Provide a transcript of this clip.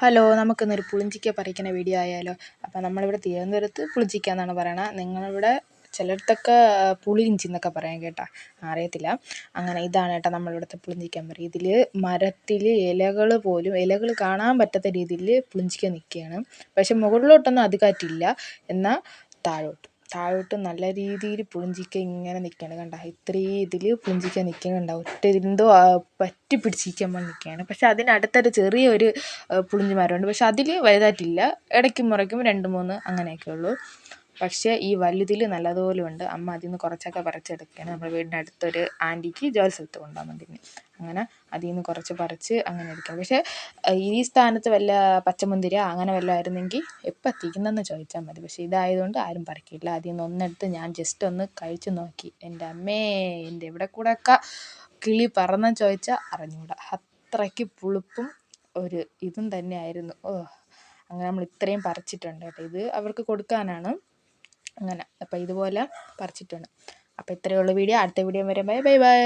Hello, നമുക്കിന്നൊരു പുളിഞ്ചിക്ക പറിക്കുന്ന video ആയാലോ? അപ്പോൾ നമ്മളിവിടെ തിരുവനന്തപുരത്ത് പുളിഞ്ചിക്ക എന്നാണ് പറയണത്. നിങ്ങളിവിടെ ചിലയിടത്തൊക്കെ പുളിയിഞ്ചി എന്നൊക്കെ പറയാൻ കേട്ടാ, അറിയത്തില്ല. അങ്ങനെ ഇതാണ് കേട്ടോ നമ്മളിവിടുത്തെ പുളിഞ്ചിക്ക പറയും. ഇതിൽ മരത്തിൽ ഇലകൾ കാണാൻ പറ്റാത്ത രീതിയിൽ പുളിഞ്ചിക്ക നിൽക്കുകയാണ്. പക്ഷെ മുകളിലോട്ടൊന്നും അധികമായിട്ടില്ല, എന്നാൽ താഴോട്ട് നല്ല രീതിയിൽ പുളിഞ്ചിക്ക ഇങ്ങനെ നിൽക്കുകയാണ്. കണ്ട ഇത്രയും ഇതിൽ പുളിഞ്ചിക്ക നിൽക്കുന്നുണ്ടാവും. ഒറ്റ എന്തോ പറ്റി പിടിച്ചിരിക്കുമ്പോൾ നിൽക്കുകയാണ്. പക്ഷെ അതിനടുത്തൊരു ചെറിയൊരു പുളിഞ്ചി മരമുണ്ട്. പക്ഷെ അതിൽ വലുതായിട്ടില്ല, ഇടയ്ക്കും മുറയ്ക്കും 2-3 അങ്ങനെയൊക്കെ ഉള്ളൂ. പക്ഷേ ഈ വലുതിൽ നല്ലതുപോലെ ഉണ്ട്. അമ്മ അതിൽ നിന്ന് കുറച്ചൊക്കെ പറിച്ചെടുക്കുകയാണ്. നമ്മുടെ വീടിൻ്റെ അടുത്തൊരു ആൻറ്റിക്ക് ജോലി സ്ഥലത്ത് കൊണ്ടുപോകുന്നുണ്ട്. അങ്ങനെ അതിൽ നിന്ന് കുറച്ച് പറിച്ച് അങ്ങനെ എടുക്കാം. പക്ഷേ ഈ സ്ഥാനത്ത് വല്ല പച്ചമുന്തിരി അങ്ങനെ വല്ലതും ആയിരുന്നെങ്കിൽ എപ്പോൾ തീരുന്നെന്ന് ചോദിച്ചാൽ മതി. പക്ഷേ ഇതായതുകൊണ്ട് ആരും പറിക്കില്ല. അതിൽ നിന്ന് ഒന്നെടുത്ത് ഞാൻ ജസ്റ്റ് ഒന്ന് കഴിച്ച് നോക്കി. എൻ്റെ അമ്മേ, എൻ്റെ എവിടെ കൂടെയൊക്കെ കിളി പറന്നെന്ന് ചോദിച്ചാൽ അറിഞ്ഞൂടാ. അത്രയ്ക്ക് പുളിപ്പും ഒരു ഇതും തന്നെയായിരുന്നു. അങ്ങനെ നമ്മൾ ഇത്രയും പറിച്ചിട്ടുണ്ട് കേട്ടോ. ഇത് അവർക്ക് കൊടുക്കാനാണ്. അങ്ങനെ അപ്പോൾ ഇതുപോലെ പറിച്ചിട്ടുണ്ട്. അപ്പോൾ ഇത്രയേ ഉള്ളൂ വീഡിയോ. അടുത്ത വീഡിയോ വരെ ബൈ ബൈ.